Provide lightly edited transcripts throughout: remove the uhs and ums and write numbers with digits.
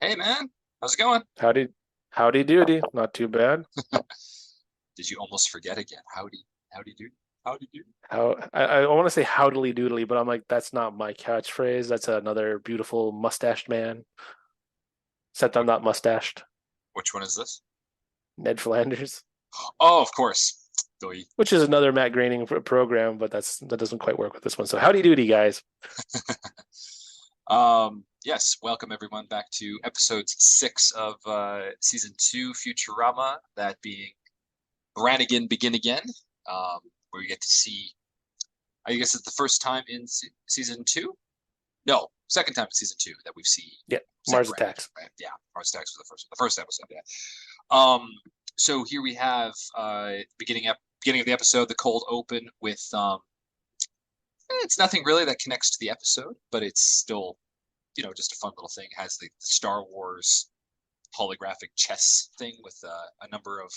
Hey man, how's it going? Howdy doody. Not too bad. Did you almost forget again? Howdy do, howdy do. I want to say howdily doodly, but I'm like, that's not my catchphrase. That's another beautiful mustached man. Except I'm Which, not mustached. which one is this? Ned Flanders, Oh, of course. Doi. which is another Matt Groening program, but that doesn't quite work with this one. So howdy doody, guys. Yes, welcome everyone back to episode 6 of season 2 Futurama, that being Brannigan Begin Again, where we get to see, I guess it's the first time in season 2? No, second time in season 2 that we've Yeah, seen Mars Brannigan, attacks. right? Yeah, Mars Attacks was the first episode, yeah. Um, so here we have beginning of the episode, the cold open with it's nothing really that connects to the episode, but it's still, just a fun little thing. It has the Star Wars holographic chess thing with a number of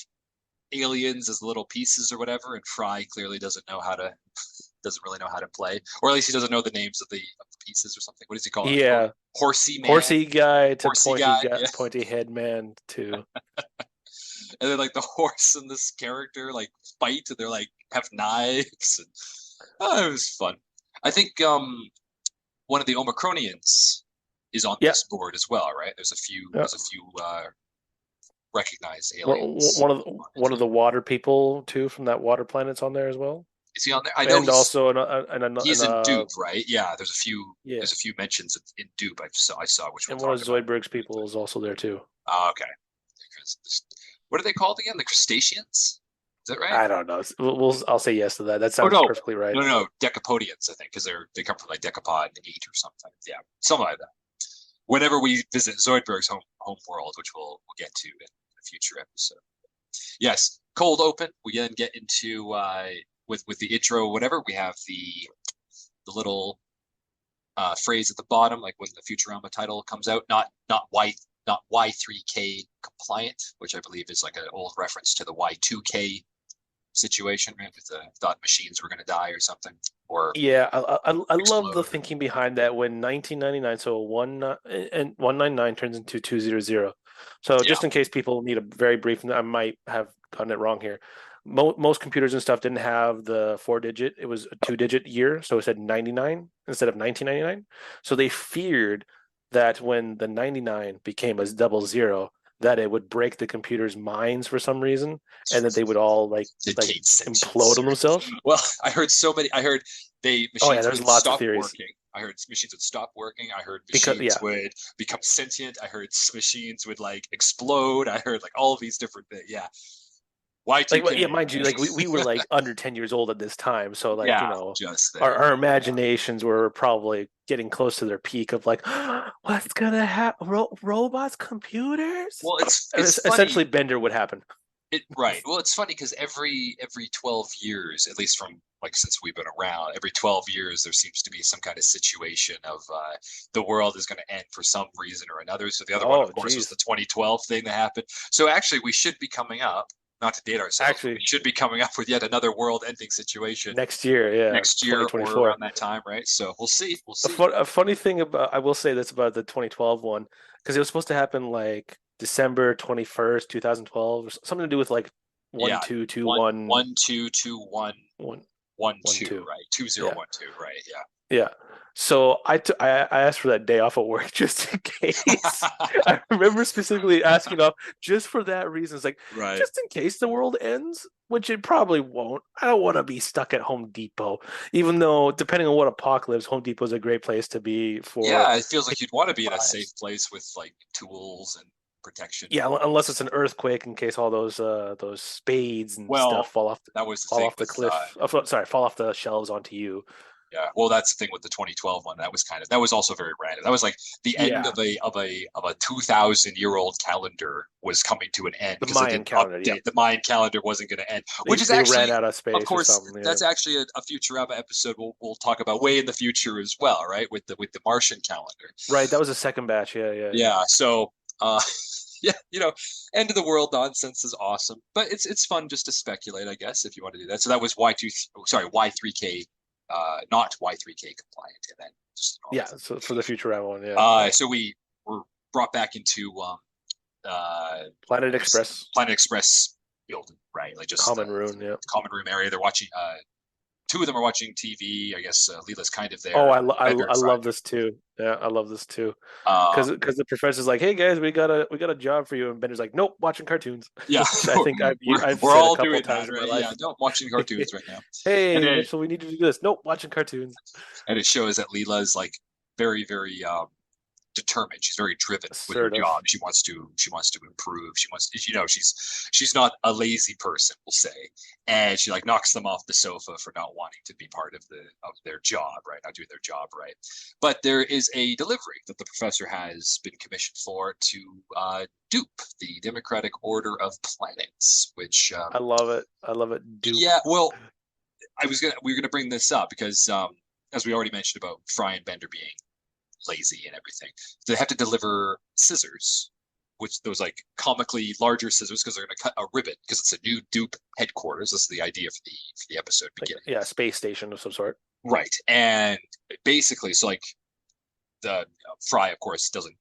aliens as little pieces or whatever, and Fry clearly doesn't really know how to play, or at least he doesn't know the names of the pieces or something. What does he call it? Yeah, Horsey man, horsey guy to horsey pointy guy, guy, yeah. pointy head man to And then like the horse and this character like fight, and they're like have knives, and it was fun. I think one of the Omicronians is on yeah. this board as well, right? There's a few recognized aliens on it. One of the water people too from that water planet's on there as well, Is he on there? I know and also he's in Dupe, right? Yeah, yeah, there's a few mentions in Dupe. I saw, which we'll and one of talk about Zoidberg's briefly. people is also there too. Oh, okay. What are they called again? The crustaceans? Is that right? I don't know. I'll say yes to that. That Oh sounds no, perfectly right. no, Decapodians, I think, because they come from like Decapod and eight or something. Yeah, something like that. Whenever we visit Zoidberg's home world, which we'll get to in a future episode. Yes, cold open. We then get into with the intro, whatever. We have the little phrase at the bottom, like when the Futurama title comes out, not Y3K compliant, which I believe is like an old reference to the Y2K situation, right? With the thought machines were going to die or something, or Yeah, I love the explode. thinking behind that when 1999, so and 199 turns into 200. So Yeah, just in case people need a very brief, I might have gotten it wrong here. Most computers and stuff didn't have the four digit. It was a two-digit year, so it said 99 instead of 1999. So they feared that when the 99 became a double zero, that it would break the computer's minds for some reason, and that they would all like dictate sentience. implode on themselves. Well, I heard so many. I heard they Oh yeah, machines there's would lots of stop theories working. I heard machines would stop working. I heard because machines yeah, would become sentient. I heard machines would like explode. I heard like all of these different things. Yeah, like yeah, Y2K. mind you, like we were like under 10 years old at this time, so like Yeah, just there. our imaginations were probably getting close to their peak of like what's gonna happen, robots, computers, Well, and it's essentially funny. Bender would happen. Right. Well, it's funny because every 12 years, at least from like since we've been around, every 12 years there seems to be some kind of situation of the world is going to end for some reason or another. So the other one, of Oh course, was the geez, 2012 thing that happened. So actually, we should be coming up, not to date ourselves, but we actually should be coming up with yet another world-ending situation next year, yeah, next year or 2024. around that time, right? So we'll see. We'll see. A funny thing about I will say this about the 2012 one because it was supposed to happen like December 21st, 2012, or something to do with like one Yeah, two two one one one two two one one one one two, two. right? Two zero Yeah. one two, right? Yeah. So I asked for that day off of work just in case. Yeah. I remember specifically asking off just for that reason. It's like Right. just in case the world ends, which it probably won't. I don't want to be stuck at Home Depot, even though depending on what apocalypse, Home Depot is a great place to be for Yeah, it feels like you'd want to be in a safe supplies. place with like tools and protection Yeah, and unless it's an stuff. earthquake, in case all those spades and stuff Well, that was the fall thing off the with cliff. Oh, sorry, fall off the shelves onto you. yeah, well that's the thing with the 2012 one. That was also very random. That was like the end Yeah, of a 2,000-year-old calendar was coming to an end the because they Mayan didn't calendar. Yeah, update the Mayan calendar wasn't going to end, which is they ran actually out of of space or course something. Yeah. that's actually a Futurama episode we'll talk about way in the future as well, right? With the Martian calendar. Right, that was the second batch. Yeah. Yeah, so yeah, end of the world nonsense is awesome, but it's fun just to speculate, I guess, if you want to do that. So that was Y3K, not Y3K compliant, and then just a normal Yeah, thing. so for the Futurama one, yeah. So we're brought back into Planet Express. Planet Express building, right? Like just Common room, yeah. common room area. They're watching. Two of them are watching TV. I guess Leela's kind of there. Oh, I love this too. Yeah, I love this too. Because the professor's like, "Hey guys, we got a job for you," and Bender's like, "Nope, watching cartoons." Yeah, Which I think I've we're said all a couple doing times that, in my right? life. Yeah, no, watching cartoons right now. Hey, And then, Mitchell, we need to do this. Nope, watching cartoons. and it shows that Leela's like very, very determined. She's very driven with her Assertive. job. She wants to improve. She's not a lazy person, we'll say. And she like knocks them off the sofa for not wanting to be part of their job, right? Not doing their job right. But there is a delivery that the professor has been commissioned for to dupe the Democratic Order of Planets, which I love it. I love it. Dupe. yeah, well, we were gonna bring this up because as we already mentioned about Fry and Bender being lazy and everything. They have to deliver scissors, which those like comically larger scissors because they're going to cut a ribbon because it's a new dupe headquarters. This is the idea for the episode beginning. Yeah, space station of some sort. Right, and basically, so like the Fry, of course, doesn't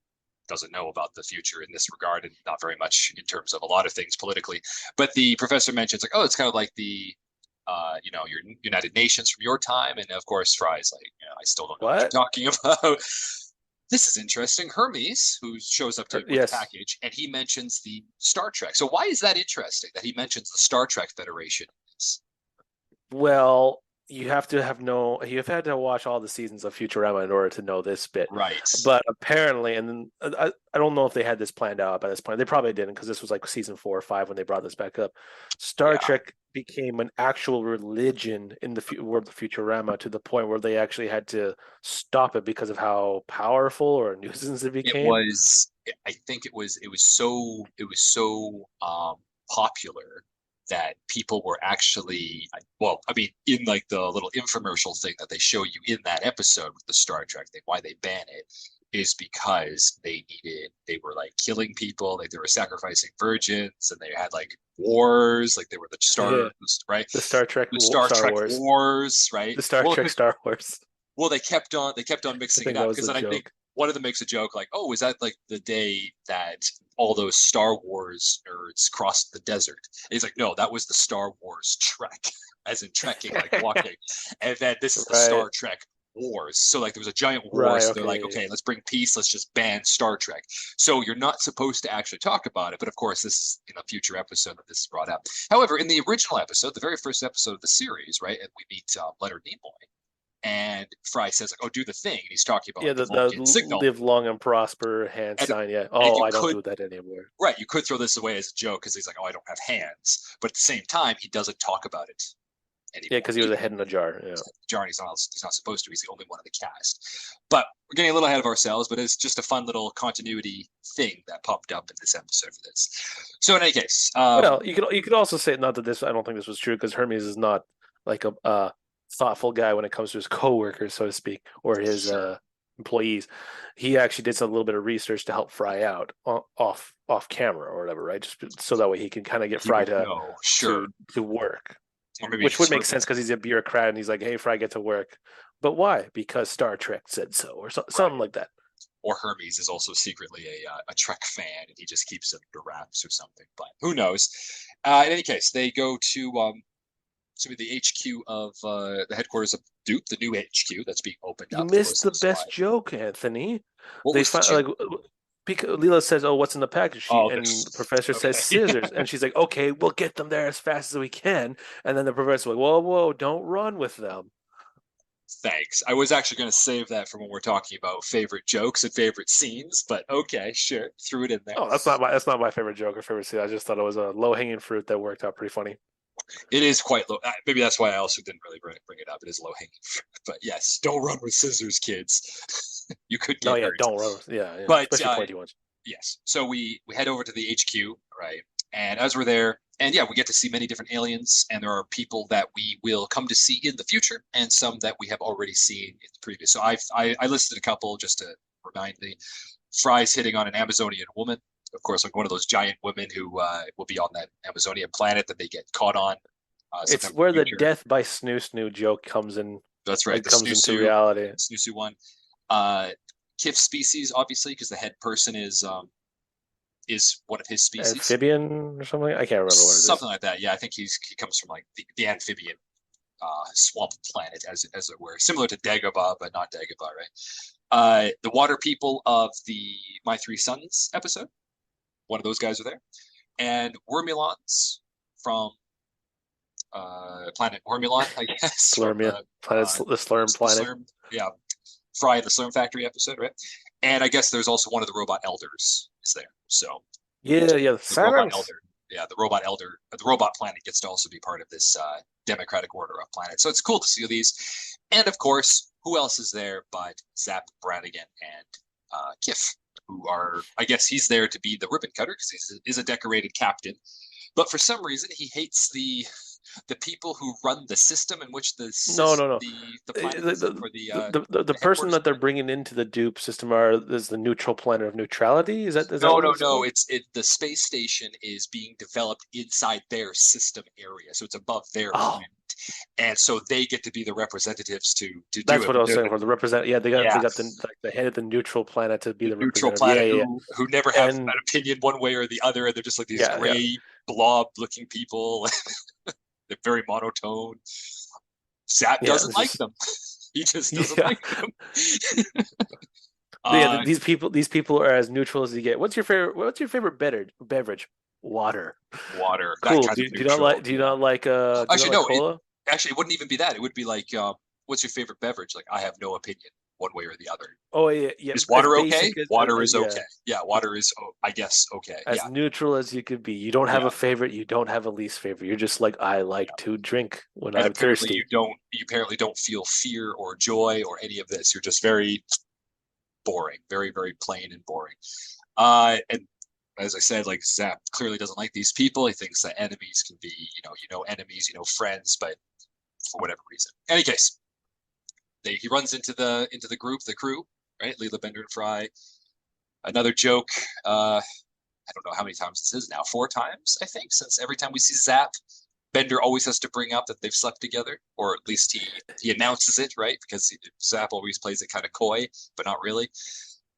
know about the future in this regard, and not very much in terms of a lot of things politically. But the professor mentions like, oh, it's kind of like the your United Nations from your time. And of course, Fry's like, I still don't know what you're talking about. This is interesting. Hermes, who shows up with the package, and he mentions the Star Trek. So why is that interesting that he mentions the Star Trek Federation? Well, you have had to watch all the seasons of Futurama in order to know this bit. Right. But apparently, and I don't know if they had this planned out by this point. They probably didn't because this was like season 4 or 5 when they brought this back up. Star Trek became an actual religion in the world of Futurama to the point where they actually had to stop it because of how powerful or a nuisance it became. I think it was so popular that people were actuthey in like the little infomercial thing that they show you in that episode with the Star Trek thing, why they ban it is because they were like killing people, like they were sacrificing virgins, and they had like wars, like they were the right? The Star Trek Wars, right? The Star Wars. Well, they kept on mixing it up because then I think one of them makes a joke like, "Oh, is that like the day that all those Star Wars nerds crossed the desert?" And he's like, "No, that was the Star Wars trek, as in trekking, like walking." And then this is the Star Trek Wars. So like there was a giant war. So they're like, "Okay, let's bring peace. Let's just ban Star Trek." So you're not supposed to actually talk about it, but of course, this is in a future episode that this is brought up. However, in the original episode, the very first episode of the series, right, and we meet Leonard Nimoy. And Fry says, like, "Oh, do the thing." And he's talking about the signal. Live long and prosper hand sign. Yeah. Oh, I don't do that anymore. Right. You could throw this away as a joke because he's like, "Oh, I don't have hands." But at the same time, he doesn't talk about it anymore. Yeah, because he was a head in a jar. Yeah. Jar, and he's not supposed to. He's the only one of the cast. But we're getting a little ahead of ourselves. But it's just a fun little continuity thing that popped up in this episode for this. So in any case, well, you could also say not that this. I don't think this was true because Hermes is not like a thoughtful guy when it comes to his coworkers, so to speak, or his employees. He actually did a little bit of research to help Fry out off camera or whatever, right? Just so that way he can kind of get Fry to work, which would make sense because he's a bureaucrat and he's like, "Hey, Fry, get to work." But why? Because Star Trek said so, or something like that. Or Hermes is also secretly a Trek fan and he just keeps it under wraps or something. But who knows? In any case, they go to the HQ of the headquarters of Dupe, the new HQ that's being opened up. You missed the best joke, Anthony. What was the joke? Leela says, "Oh, what's in the package?" And the professor says scissors, and she's like, "Okay, we'll get them there as fast as we can." And then the professor's like, "Whoa, don't run with them." Thanks. I was actually going to save that for when we're talking about favorite jokes and favorite scenes, but okay, sure, threw it in there. Oh, that's not my favorite joke or favorite scene. I just thought it was a low hanging fruit that worked out pretty funny. It is quite low. Maybe that's why I also didn't really bring it up. It is low hanging fruit. But yes, don't run with scissors, kids. You could get hurt. Don't run. Yeah. But especially pointy ones. Yes. So we head over to the HQ, right? And as we're there, and yeah, we get to see many different aliens, and there are people that we will come to see in the future, and some that we have already seen in the previous. So I listed a couple just to remind me. Fry's hitting on an Amazonian woman, of course, like one of those giant women who will be on that Amazonian planet that they get caught on. It's where the death by snoo joke comes in. That's right. It comes into reality. Snoo one. Kif species, obviously, because the head person is one of his species. Amphibian or something. I can't remember what it is. Something like that. Yeah, I think he comes from like the amphibian swamp planet, as it were, similar to Dagobah, but not Dagobah, right? The water people of the My Three Sons episode, one of those guys are there, and Wormulons from planet Wormulon, I guess. Slurmia, planet, the Slurm planet. Slurm, yeah, Fry in the Slurm Factory episode, right? And I guess there's also one of the robot elders is there. So yeah, the robot Saturns. elder, yeah, the robot planet gets to also be part of this democratic order of planets. So it's cool to see these. And of course, who else is there but Zap, Brannigan, and Kif, who are, I guess he's there to be the ribbon cutter because he's a decorated captain. But for some reason, he hates the people who run the system in which the planet is, or the person that they're bringing into the dupe system is the neutral planet of neutrality. Is that no, the space station is being developed inside their system area, so it's above their planet, and so they get to be the representatives to do it. That's what I was saying for the represent. Yeah, they got the head of the neutral planet to be the neutral planet who never have an opinion one way or the other. They're just like these gray blob looking people. They're very monotone. Zap doesn't like them. He just doesn't like them. These people are as neutral as you get. What's your favorite beverage? Water. Cool. Do you not like cola? Actually, it wouldn't even be that. It would be like, what's your favorite beverage? Like, I have no opinion one way or the other. Oh yeah. Is water okay? Water is okay. Yeah, water is, I guess, okay. As neutral as you could be. You don't have a favorite. You don't have a least favorite. You're just like, I like to drink when I'm thirsty. You apparently don't feel fear or joy or any of this. You're just very boring, very, very plain and boring. And as I said, like Zap clearly doesn't like these people. He thinks that enemies can be, enemies, friends, but for whatever reason. In any case, he runs into the crew, right? Leela, Bender, and Fry. Another joke. I don't know how many times this is now. 4 times, I think, since every time we see Zap, Bender always has to bring up that they've slept together, or at least he announces it, right? Because Zap always plays it kind of coy, but not really.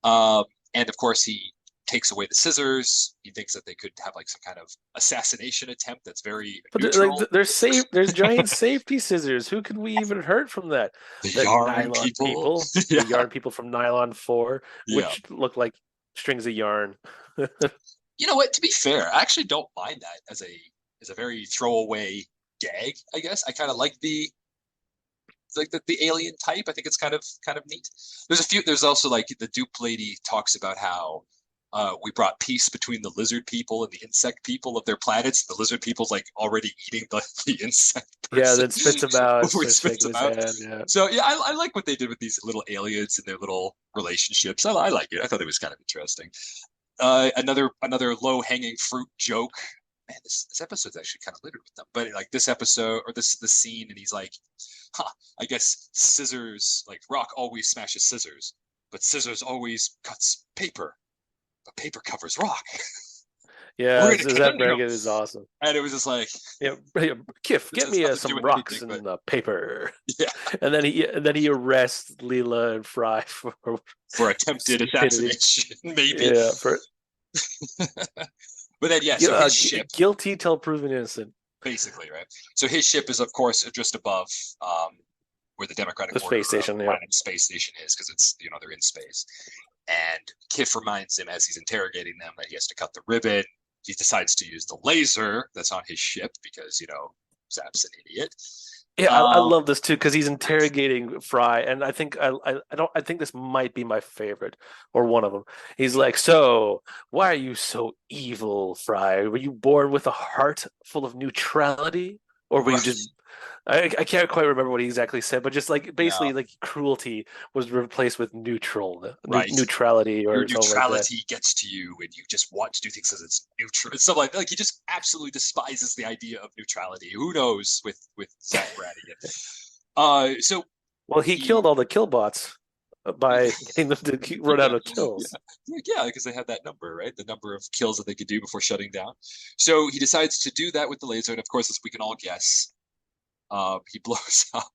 And of course, he takes away the scissors. He thinks that they could have like some kind of assassination attempt that's very neutral. There's giant safety scissors. Who could we even hurt from that? The yarn people. The yarn people from Nylon 4, which look like strings of yarn. You know what? To be fair, I actually don't mind that as a very throwaway gag. I guess I kind of like the alien type. I think it's kind of neat. There's also like the dupe lady talks about how we brought peace between the lizard people and the insect people of their planets. The lizard people's like already eating the insect person. Yeah, that spits about. Yeah. So yeah, I like what they did with these little aliens and their little relationships. I like it. I thought it was kind of interesting. Another low hanging fruit joke. Man, this episode's actually kind of littered with them. But like this episode or the scene, and he's like, I guess scissors, like rock always smashes scissors, but scissors always cuts paper. But paper covers rock. Yeah, that bracket is awesome. And it was just like, Kif, get me some rocks and paper. Yeah. And then he arrests Leela and Fry for attempted assassination, maybe. Yeah. But then so his ship, guilty till proven innocent. Basically, right? So his ship is, of course, just above where the Democratic space station, space station is, because it's they're in space. And Kif reminds him as he's interrogating them that he has to cut the ribbon. He decides to use the laser that's on his ship because Zap's an idiot. Yeah, I love this too because he's interrogating Fry, and I think I think this might be my favorite or one of them. He's like, "So, why are you so evil, Fry? Were you born with a heart full of neutrality, or were you just?" I can't quite remember what he exactly said, but just like basically like cruelty was replaced with neutrality, or your neutrality gets to you, and you just want to do things as it's neutral. It's something like he just absolutely despises the idea of neutrality. Who knows with Zap Brannigan? He killed all the killbots by getting them to run out of kills. Yeah, because they had that number, right? The number of kills that they could do before shutting down. So he decides to do that with the laser, and of course, as we can all guess, he blows up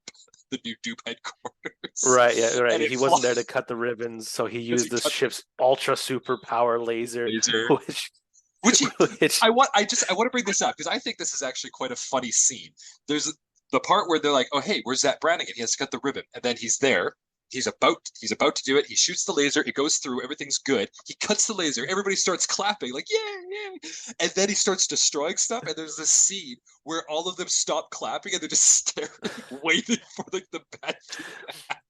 the new Dupe headquarters. Right, yeah, right. And it He wasn't there to flies cut the ribbons, so he because he used this cut the ship's ultra super power laser, laser. which Which which I want to bring this up because I think this is actually quite a funny scene. There's the part where they're like, "Oh, hey, where's that Brannigan? He has to cut the ribbon," and then he's there. He's about to do it. He shoots the laser. It goes through. Everything's good. He cuts the laser. Everybody starts clapping like, "Yeah, yeah!" And then he starts destroying stuff. And there's this scene where all of them stop clapping and they're just staring, waiting for like the bad thing to happen.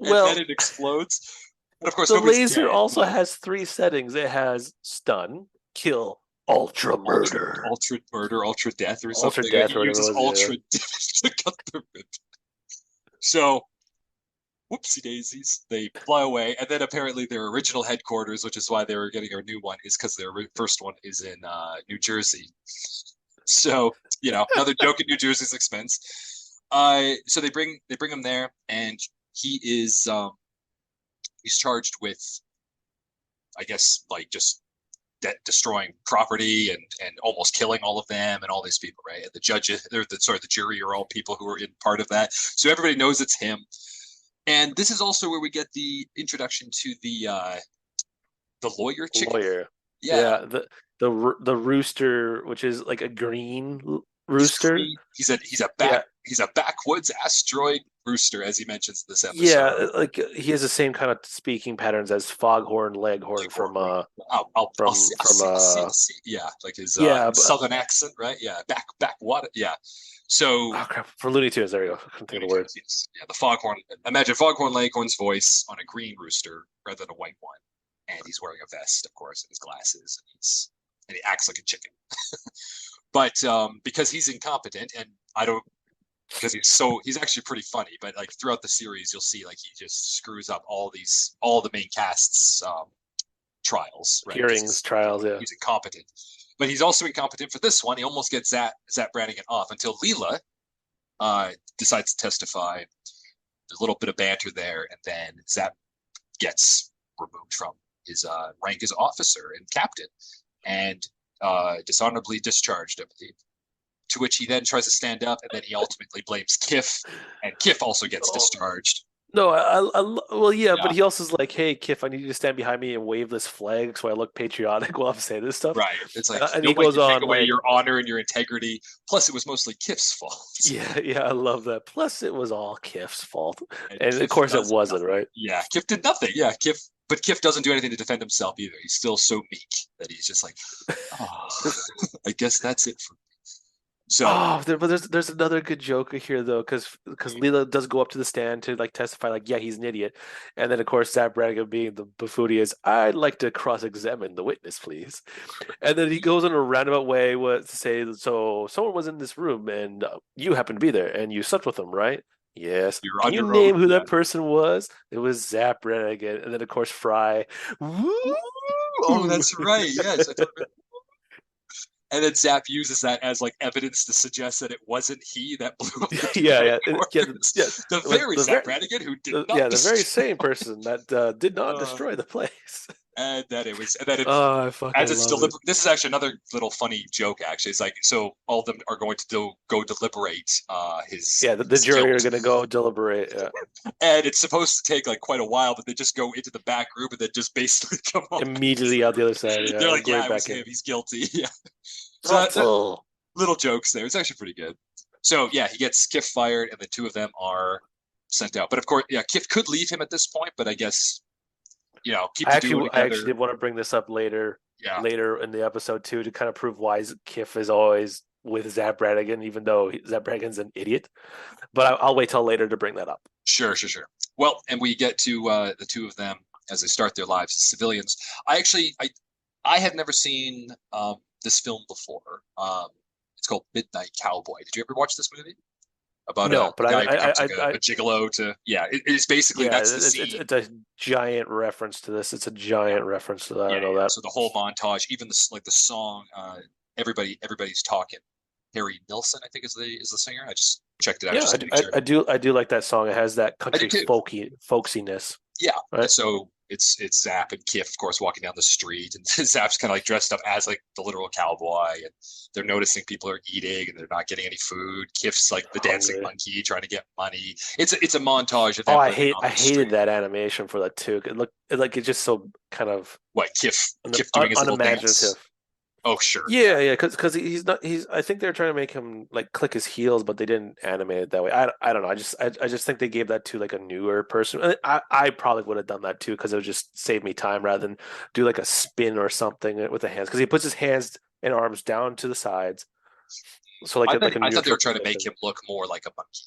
And then well, it explodes. And of course, the nobody's laser dead. also But has three settings. It has stun, kill, ultra murder, ultra murder, ultra death, or ultra something. And death, he or whatever it uses was. Yeah. ultra death to cut the ribbon. So, whoopsie daisies, they fly away, and then apparently their original headquarters, which is why they were getting a new one, is because their first one is in New Jersey. So, another joke at New Jersey's expense. So they bring him there, and he is he's charged with, I guess, like just destroying property and almost killing all of them and all these people, right? And the judges, the jury are all people who are in part of that. So everybody knows it's him. And this is also where we get the introduction to the lawyer chicken. Lawyer. Yeah, Yeah, the rooster, which is like a green rooster. Yeah, he's a backwoods asteroid rooster, as he mentions in this yeah, episode. like he has the same kind of speaking patterns as Foghorn Leghorn from Right. I'll from see. Yeah, like yeah, his southern accent, right? Yeah, back what? Yeah. So oh crap, for Looney Tunes. There you go. I couldn't think of the word. yes. Yeah, the foghorn. Imagine Foghorn Leghorn's voice on a green rooster rather than a white one, and he's wearing a vest, of course, and his glasses, and he acts like a chicken. But because he's incompetent, and I don't, because he's actually pretty funny. But like throughout the series, you'll see like he just screws up all the main cast's trials, right? Because Hearings, trials, yeah. he's incompetent. But he's also incompetent for this one. He almost gets Zap Brannigan off until Leela decides to testify. There's a little bit of banter there, and then Zap gets removed from his rank as officer and captain, and dishonorably discharged, I believe. To which he then tries to stand up, and then he ultimately blames Kiff, and Kiff also gets Oh, discharged. no, well, yeah, but Yeah, he also is like, "Hey, Kiff, I need you to stand behind me and wave this flag so I look patriotic while I'm saying this stuff." right. It's like And he nobody goes can take on away like, your honor and your integrity. Plus, it was mostly Kiff's fault. "Yeah, yeah, I love that." Plus, it was all Kiff's fault, And and of Kiff course, it does wasn't, nothing. right? Yeah, Kiff did nothing. Yeah, but Kiff doesn't do anything to defend himself either. He's still so meek that he's just like, oh, I guess that's it for me. So, Oh, but there's another good joke here though, because Leela does go up to the stand to like testify, like, yeah, he's an idiot, and then of course Zap Brannigan, being the buffoon is, I'd like to cross-examine the witness, please, and then he goes in a roundabout way to say, so someone was in this room and you happened to be there and you slept with them, right? Yes. you're Can you under oath. name who Yeah. that person was? It was Zap Brannigan, and then of course Fry. Woo! Oh, that's right. Yes, I totally. And then Zap uses that as like evidence to suggest that it wasn't he that blew up the Yeah, yeah, yeah, yeah. headquarters. The With very the Zap very Brannigan who did yeah, not the very destroy. same person that did not Uh, destroy the place. and then it Oh, I fucking as it's love it. this is actually another little funny joke. Actually, it's like so all of them are going to go deliberate Yeah, the his jury are guilt, gonna go deliberate. Yeah. and it's supposed to take like quite a while, but they just go into the back room and then just basically come up. Immediately out the other side. They're Yeah, like, go yeah, right it was back him. in. He's guilty. Yeah. So that Thoughtful. little jokes there. It's actually pretty good. So yeah, he gets Kiff fired, and the two of them are sent out. But of course, yeah, Kiff could leave him at this point, but I guess keep the duo I actually together. did want to bring this up Yeah, later in the episode too, to kind of prove why Kiff is always with Zap Brannigan, even though Zap Brannigan's an idiot. But I'll wait till later to bring that up. sure. Well, and we get to the two of them as they start their lives as civilians. I had never seen this film before. It's called Midnight Cowboy. Did you ever watch this movie? About No, a but guy who becomes like I a gigolo to it's basically yeah, that's the scene. it's a giant reference to this. It's a giant reference to that. I know Yeah. that. So the whole montage, even the song, everybody's talking. Harry Nilsson, I think is the singer. I just checked it out Yeah, just to make sure. I do like that song. It has that I do country too. folksiness, Yeah. right? So it's Zap and Kif, of course, walking down the street, and Zap's kind of like dressed up as like the literal cowboy, and they're noticing people are eating and they're not getting any food. Kif's like the dancing Hungry. monkey trying to get money. It's a montage of Oh, them living on I the hated street. that animation for that too. It's just so kind of What Kif doing his little dance? unimaginative. Oh sure, yeah. Yeah, because he's not he's. I think they're trying to make him like click his heels, but they didn't animate it that way. I don't know. I just think they gave that to like a newer person. And I probably would have done that too because it would just save me time rather than do like a spin or something with the hands. Because he puts his hands and arms down to the sides, so like a I thought they were neutral trying to make position. him look more like a monkey.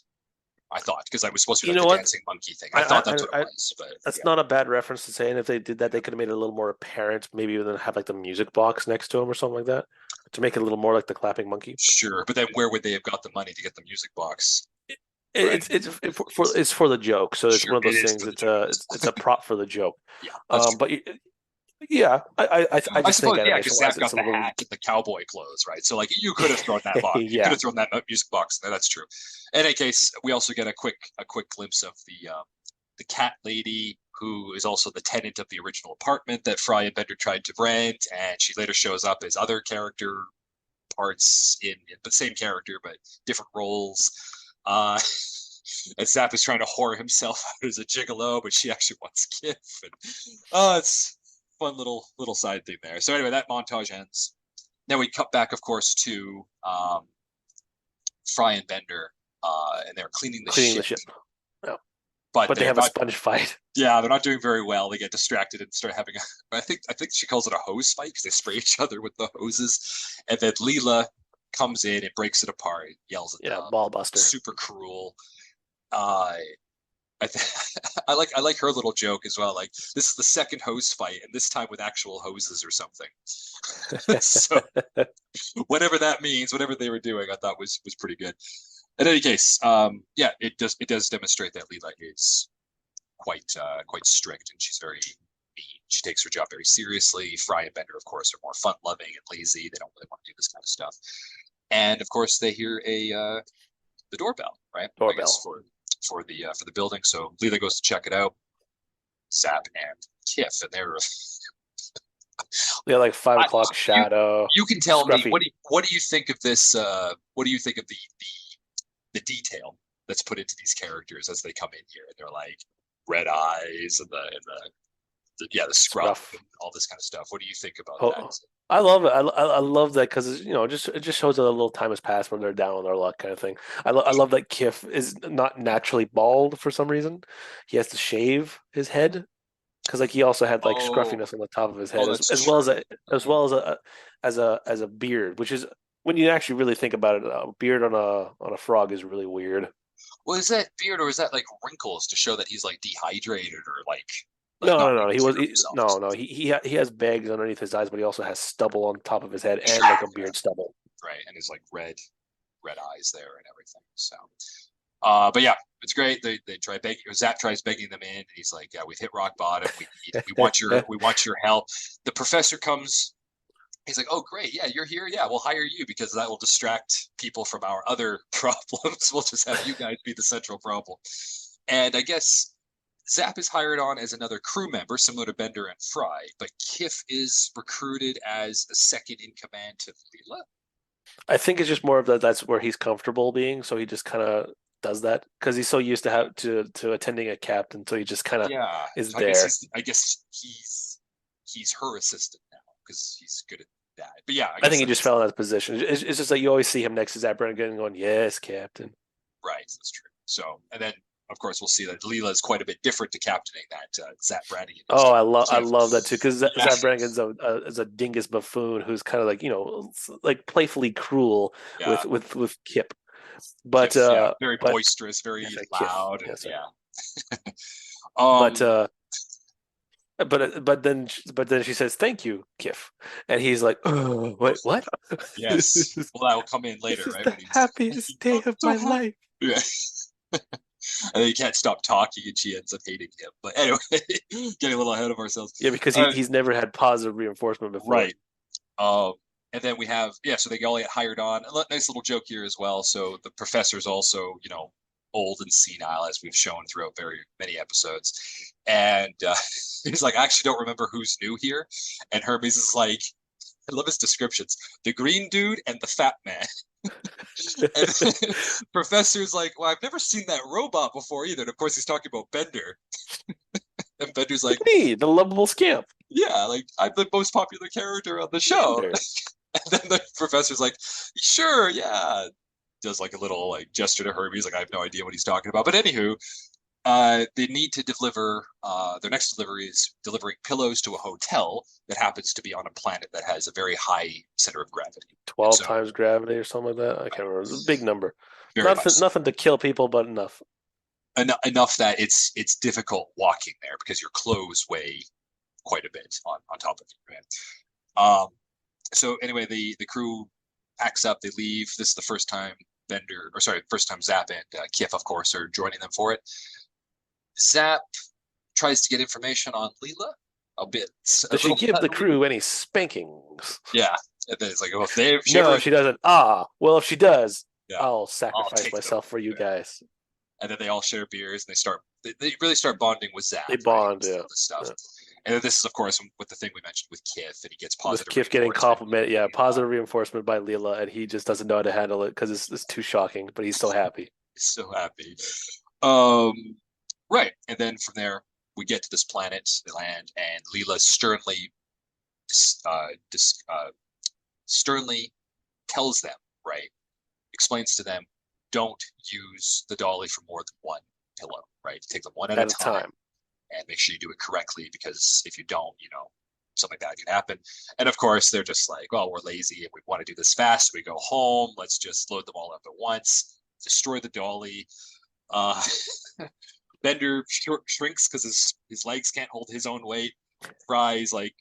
I thought because I was supposed to be You like know the what? dancing monkey thing. I thought that's what it I was, but that's yeah, not a bad reference to say. And if they did that, they could have made it a little more apparent. Maybe even have like the music box next to him or something like that to make it a little more like the clapping monkey. sure. But then where would they have got the money to get the music box? Right? It's for the joke. So it's Sure, one of it those is things. for the joke. It's a prop for the joke. Yeah, that's true. But yeah, I I just think suppose, yeah, animation because wise, Zach it's got a the little hat and the cowboy clothes, right? So like you could have thrown that box, you could yeah. have thrown that music box in there. That's true. In any case, we also get a quick glimpse of the cat lady who is also the tenant of the original apartment that Fry and Bender tried to rent, and she later shows up as other character parts in the same character but different roles. Uh, and Zap is trying to whore himself out as a gigolo, but she actually wants Kif. And it's fun little side thing there. So anyway, that montage ends. Then we cut back, of course, to Fry and Bender, and they're cleaning the Cleaning the ship, ship. Yeah. but But they they're have a not. sponge fight. Yeah, they're not doing very well. They get distracted and start having a. I think she calls it a hose fight because they spray each other with the hoses, and then Leela comes in and breaks it apart, yells at Yeah, them, ball buster. super cruel. Uh, I like her little joke as well. Like this is the second hose fight, and this time with actual hoses or something. So whatever that means, whatever they were doing, I thought was pretty good. In any case, yeah, it does demonstrate that Leela is quite strict and she's very mean. She takes her job very seriously. Fry and Bender, of course, are more fun loving and lazy. They don't really want to do this kind of stuff. And of course, they hear a the doorbell, right? I guess Doorbell. for the building. So Leela goes to check it out. Zap and Kif, and they're Yeah, like 5 o'clock you shadow. you can tell me Scruffy. what do you think of this? What do you think of the detail that's put into these characters as they come in here? And they're like red eyes and the yeah the scruff Scruff. and all this kind of stuff. What do you think about that? Oh, I love it. I love that because just it just shows that a little time has passed when they're down on their luck kind of thing. I love that Kif is not naturally bald for some reason. He has to shave his head because like he also had like Oh, scruffiness on the top of his oh, head that's as well true. as well as a beard, which is when you actually really think about it, a beard on a frog is really weird. Well, is that beard or is that like wrinkles to show that he's like dehydrated or like No, not no, no. taking He was care of himself or something? he has bags underneath his eyes, but he also has stubble on top of his head and like a Yeah, beard stubble. right. And his like red eyes there and everything. So but yeah, it's great. They try begging. Zap tries begging them in, and he's like, "Yeah, we've hit rock bottom. We want your help." The professor comes. He's like, "Oh, great. Yeah, you're here. Yeah, we'll hire you because that will distract people from our other problems. We'll just have you guys be the central problem." And I guess Zap is hired on as another crew member, similar to Bender and Fry, but Kif is recruited as a second in command to Leela. I think it's just more of that. That's where he's comfortable being, so he just kind of does that because he's so used to to attending a captain, so he just kind of Yeah, is so there. I guess he's her assistant now because he's good at that. But yeah, I I guess think he that just makes fell in that position. It's just like you always see him next to Zach Brannigan going, "Yes, Captain." right. That's true. So and then of course we'll see that Leela is quite a bit different to captaining that Zap Brannigan is Oh, doing. I So love that too because yeah, Zach Brannigan's is a dingus buffoon who's kind of like like playfully cruel yeah, with Kip, but Kif, yeah, very but boisterous, very yes, Kif, loud, and yes, sir. yeah. But Um, but then she says thank you, Kif, and he's like, oh, wait, what? yes. Well, that will come in This later, is right? the When he's happiest day I'm of so my happy. life. Yeah. And he can't stop talking, and she ends up hating him. But anyway, getting a little ahead of ourselves. Yeah, because All right, he's never had positive reinforcement before. right. And then we have, yeah, so they all get hired on. A nice little joke here as well. So the professor's also, old and senile, as we've shown throughout very many episodes. And he's like, I actually don't remember who's new here. And Hermes is like, I love his descriptions: the green dude and the fat man. And Professor's like, well, I've never seen that robot before either. And of course, he's talking about Bender. And Bender's like, Me, the lovable scamp. yeah, like I'm the most popular character on the show. Bender. And then the professor's like, sure, yeah. Does like a little like gesture to Herbie. He's like, I have no idea what he's talking about. But anywho, they need to deliver their next delivery is delivering pillows to a hotel that happens to be on a planet that has a very high center of gravity. 12 times gravity or something like that. I can't remember. It's a big number. Very Nothing, much nothing to kill people, but enough. enough that it's difficult walking there because your clothes weigh quite a bit on top of you, right? So anyway, the crew packs up, they leave. This is the first time first time Zap and Kif, of course, are joining them for it. Zap tries to get information on Leela a bit. Does she give the crew any spankings? Yeah. And then it's like, well, if they No, she doesn't. Well, if she does, yeah, I'll sacrifice myself for you guys. And then they all share beers and they really start bonding with Zap. They bond, right? Yeah. Stuff. Yeah. And then this is, of course, with the thing we mentioned with Kif, and he gets positive. With Kif getting compliment, yeah, positive reinforcement by Leela, and he just doesn't know how to handle it because it's too shocking. But he's so happy. He's so happy. Right, and then from there we get to this planet, they land, and Leela sternly tells them, right, explains to them, don't use the dolly for more than one pillow, right? Take them one at a time. And make sure you do it correctly, because if you don't, something bad can happen. And of course, they're just like, well, we're lazy and we want to do this fast. We go home. Let's just load them all up at once, destroy the dolly. Bender shrinks because his legs can't hold his own weight. Fry's like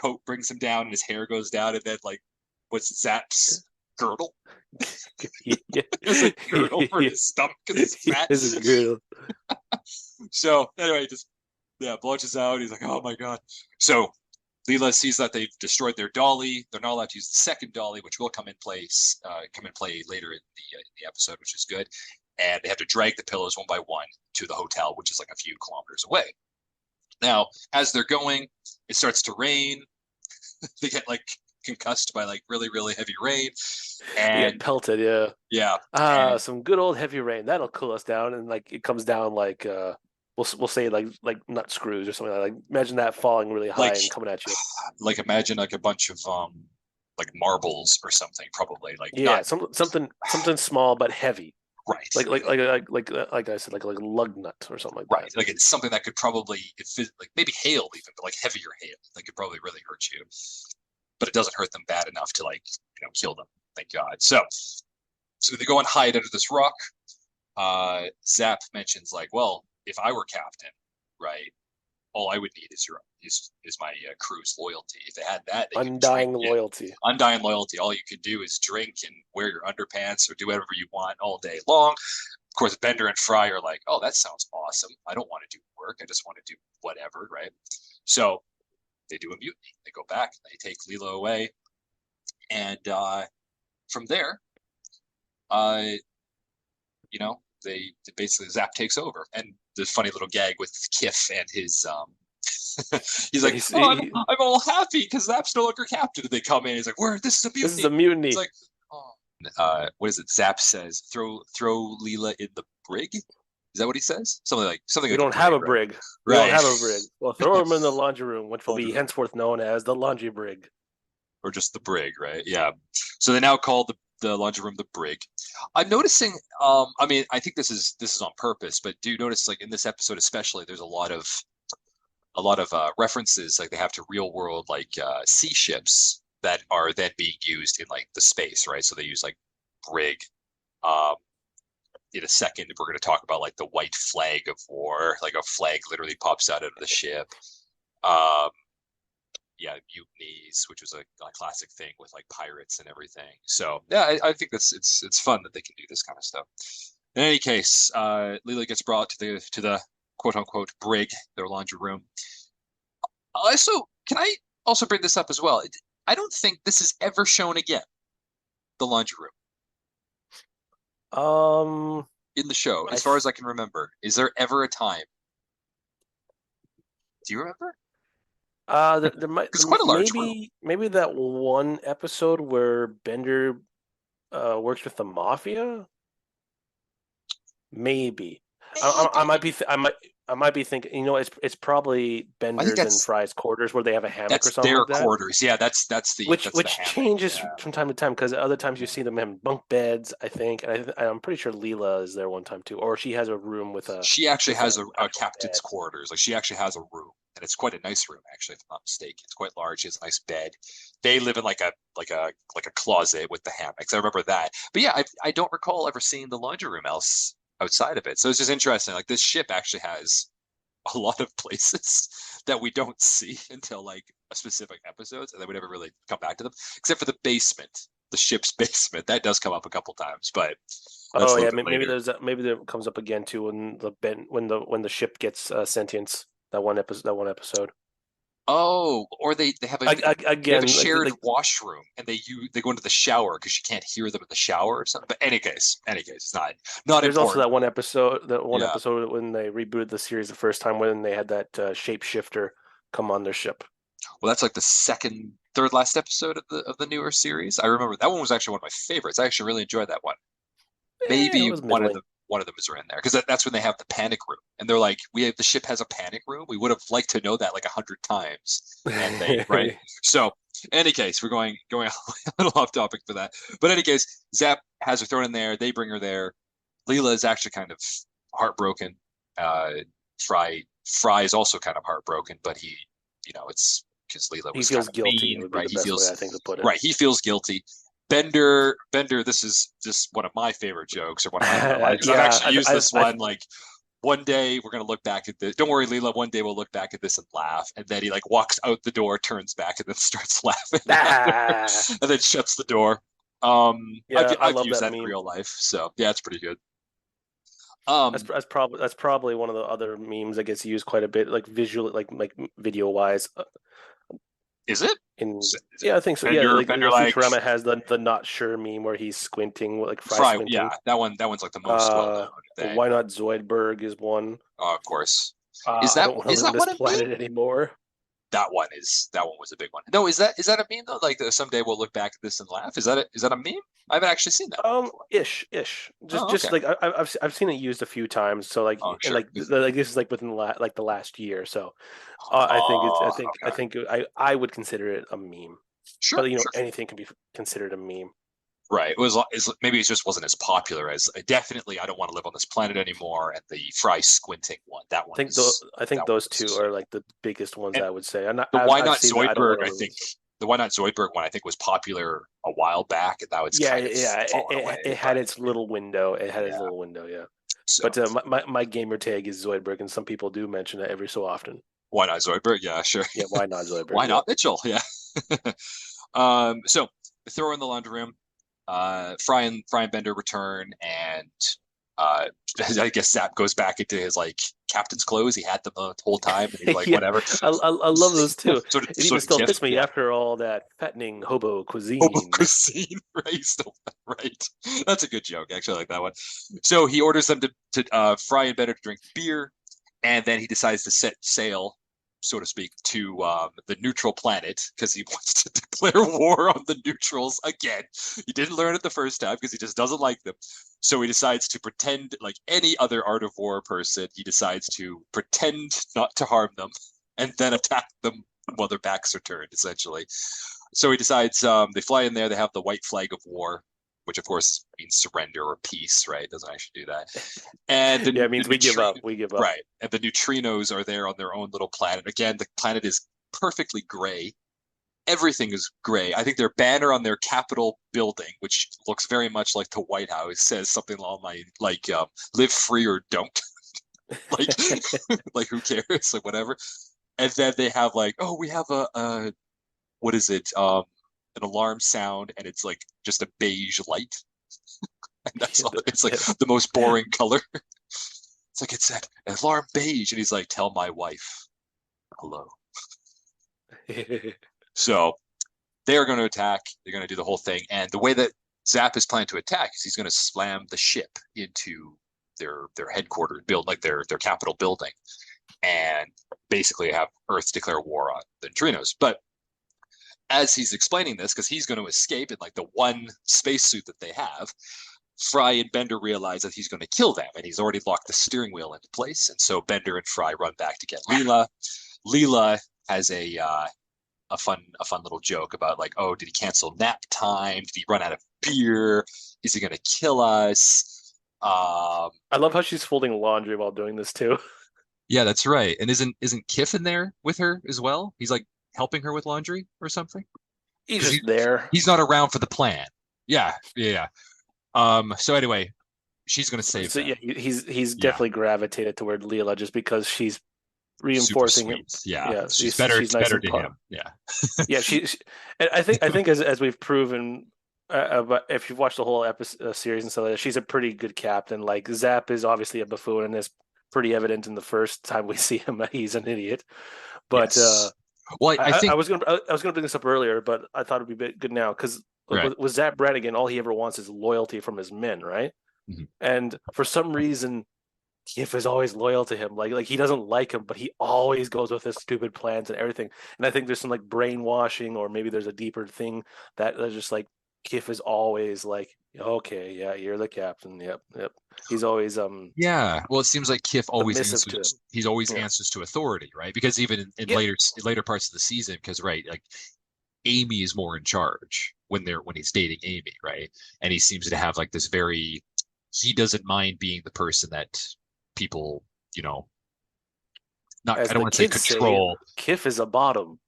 coat brings him down and his hair goes down. And then like, what's Zap's girdle? It's a girdle for his stomach because he's fat. It's a girdle. So anyway, just blows out. He's like, oh my god. So Leela sees that they've destroyed their dolly. They're not allowed to use the second dolly, which will come in play later in the episode, which is good. And they have to drag the pillows one by one to the hotel, which is like a few kilometers away. Now, as they're going, it starts to rain. They get like concussed by like really, really heavy rain. And they get pelted, yeah. Yeah. Some good old heavy rain. That'll cool us down. And like it comes down like we'll say like nut screws or something like imagine that falling really high and coming at you. Like imagine like a bunch of like marbles or something, probably like something small but heavy. Right. Like I said, like a lug nut or something like right. that. Like it's something that could probably like maybe hail even, but like heavier hail. That could probably really hurt you. But it doesn't hurt them bad enough to like, kill them. Thank God. So they go and hide under this rock. Zap mentions like, well, if I were captain, right, all I would need is my crew's loyalty. If they had that, they undying loyalty. Undying loyalty. All you could do is drink and wear your underpants or do whatever you want all day long. Of course, Bender and Fry are like, oh, that sounds awesome. I don't want to do work. I just want to do whatever, right? So they do a mutiny. They go back. They take Leela away. And from there, they basically Zap takes over. And the funny little gag with Kif and his he's like, I'm all happy because Zap's no longer captain. And they come in. He's like, where? This is a mutiny. This is a mutiny. It's like, oh. What is it? Zap says, throw Leela in the brig. Is that what he says? Something. We don't have a brig. We don't have a brig. Well, throw him in the laundry room, which will be henceforth known as the laundry brig. Or just the brig, right? Yeah. So they now call the laundry room the brig. I'm noticing. I mean, I think this is on purpose, but do you notice, like in this episode especially, there's a lot of references, like they have to real world like sea ships that are then being used in like the space, right? So they use like brig. In a second, we're going to talk about like the white flag of war, like a flag literally pops out of the ship. Mutinies, which was a classic thing with like pirates and everything. So yeah, I think it's fun that they can do this kind of stuff. In any case, Leela gets brought to the quote unquote brig, their laundry room. Also, can I also bring this up as well? I don't think this is ever shown again. The laundry room. in the show, I as far as I can remember, is there ever a time? Do you remember? there might It's quite a large room. maybe that one episode where Bender works with the mafia. Maybe I might Maybe. be I might be thinking. It's probably I think Bender's and Fry's quarters where they have a hammock or that's something their like that. quarters. Yeah, that's the Which hammock. changes Yeah. from time to time because other times you Yeah. see them having bunk beds, I think, and I'm pretty sure Leela is there one time too, or she has a room She actually with has a a actual captain's bed. quarters. Like she actually has a room, and it's quite a nice room, actually, if I'm not mistaken. It's quite large. She has a nice bed. They live in like a closet with the hammocks. I remember that. But yeah, I don't recall ever seeing the laundry room else outside of it. So it's just interesting. Like this ship actually has a lot of places that we don't see until like a specific episodes, and then we never really come back to them, except for the basement, the ship's basement. That does come up a couple times, but that's Oh a little yeah, bit later. maybe that comes up again too when the ship gets sentience. That one episode. Oh, or they have a Again, shared washroom, and they go into the shower because she can't hear them in the shower or something. But any case, it's not there's also important. Yeah. that one episode when they rebooted the series the first time when they had that shapeshifter come on their ship. Well, that's like the second, third last episode of the newer series. I remember that one was actually one of my favorites. I actually really enjoyed that one. It Maybe was middling. one of them is in there because that's when they have the panic room, and they're like, the ship has a panic room. We would have liked to know that like 100 times, and they right. So, in any case, we're going a little off topic for that. But in any case, Zap has her thrown in there. They bring her there. Leela is actually kind of heartbroken. Uh, Fry is also kind of heartbroken, but it's because Leela He was kind feels of guilty. It mean, would be right? the best way I think to put it. Right. He feels guilty. Bender, this is just one of my favorite jokes or one of my favorite lines. I've Yeah, actually used this one like one day we're gonna look back at this. Don't worry, Leela. One day we'll look back at this and laugh. And then he like walks out the door, turns back, and then starts laughing, Ah, and then shuts the door. yeah, I I've love used that that in meme. real life, so yeah, it's pretty good. That's probably one of the other memes that gets used quite a bit, like visual, like video wise. Is it? In Is it Yeah, I think so. Yeah, Bender? like Bender like Futurama has the not sure meme where he's squinting, like Fry Fry? Yeah, squinting. that one's like the most well known thing. Why not Zoidberg is one. Of course. I don't want to Is live on that this one a meme? planet anymore. That one was a big one. No, is that a meme though? Like someday we'll look back at this and laugh. Is that a meme? I haven't actually seen that one before. Ish. Just Oh, okay. just like I've seen it used a few times. So like Oh, and sure. like this is like within the last year. So Oh, I okay. think I would consider it a meme. Sure, But sure. anything can be considered a meme. Right. Maybe it just wasn't as popular as definitely I don't want to live on this planet anymore. And the Fry squinting one, I think that one those two was are like the biggest ones and I would say. And the Why I've Not seen the I don't Zoidberg, want to I think lose. the Why Not Zoidberg one I think was popular a while back, and now it's Yeah, kind of yeah. fallen away. It had But its little window. It had its yeah, little window. Yeah. so But my gamer tag is Zoidberg, and some people do mention it every so often. Why Not Zoidberg? Yeah, sure. Yeah, why not Zoidberg? Why Yeah. not Mitchell? Yeah. So they throw in the laundry room. Fry and Bender return, and uh, I guess Zap goes back into his like captain's clothes. He had them the whole time, and he's like, Yeah, whatever. I love those too. It So even did still Kip. fits me Yeah. after all that fattening hobo Hobo cuisine. cuisine, right? Still, right. That's a good joke. Actually, I like that one. So he orders them to Fry and Bender to drink beer, and then he decides to set sail, so to speak, to the neutral planet because he wants to declare war on the neutrals again. He didn't learn it the first time because he just doesn't like them. So he decides to pretend like any other Art of War person. He decides to pretend not to harm them and then attack them while their backs are turned, essentially. So he decides they fly in there. They have the white flag of war, which of course means surrender or peace, right? It doesn't actually do that. And Yeah, it the means we give up. neutrino, We give up. right? And the neutrinos are there on their own little planet. Again, the planet is perfectly gray. Everything is gray. I think their banner on their Capitol building, which looks very much like the White House, says something along like "Live free or don't." Like, like who cares? Like whatever. And then they have like, oh, we have a what is it? An alarm sound, and it's like just a beige light, and that's all. It's like Yeah, the most boring color. It's like it's an alarm beige, and he's like, "Tell my wife hello." So they are going to attack. They're going to do the whole thing, and the way that Zap is planning to attack is he's going to slam the ship into their headquarters build, like their capital building, and basically have Earth declare war on the neutrinos. But as he's explaining this, because he's going to escape in like the one spacesuit that they have, Fry and Bender realize that he's going to kill them, and he's already locked the steering wheel into place. And so Bender and Fry run back to get Leela. Leela has a fun little joke about like, oh, did he cancel nap time? Did he run out of beer? Is he going to kill us? I love how she's folding laundry while doing this too. Yeah, that's right. And isn't Kif in there with her as well? He's like helping her with laundry or something. He's 'Cause just there. He's not around for the plan. Yeah, yeah. So anyway, she's gonna save So them. yeah, he's Yeah. definitely gravitated toward Leela just because she's Super reinforcing him. sweet. Yeah. Yeah, She's better. she's It's nice better and to him. Yeah. yeah, and I think as we've proven, but if you've watched the whole episode series and stuff like that, she's a pretty good captain. Like Zap is obviously a buffoon, and it's pretty evident in the first time we see him that he's an idiot. But Yes. Well, I think I was gonna bring this up earlier, but I thought it'd be good now because right. with Zap Brannigan, all he ever wants is loyalty from his men, right? Mhm. And for some reason, Kif is always loyal to him. Like he doesn't like him, but he always goes with his stupid plans and everything. And I think there's some like brainwashing, or maybe there's a deeper thing that's just like Kif is always like, okay, yeah, you're the captain. Yep, yep. He's always Yeah. Well, it seems like Kif always submissive to him. answers. He's always Yeah. answers to authority, right? Because even in Yeah. later parts of the season, because right, like Amy is more in charge when he's dating Amy, right? And he seems to have like this very he doesn't mind being the person that people, you know, not As I don't the want to say kids say, control. Kif is a bottom.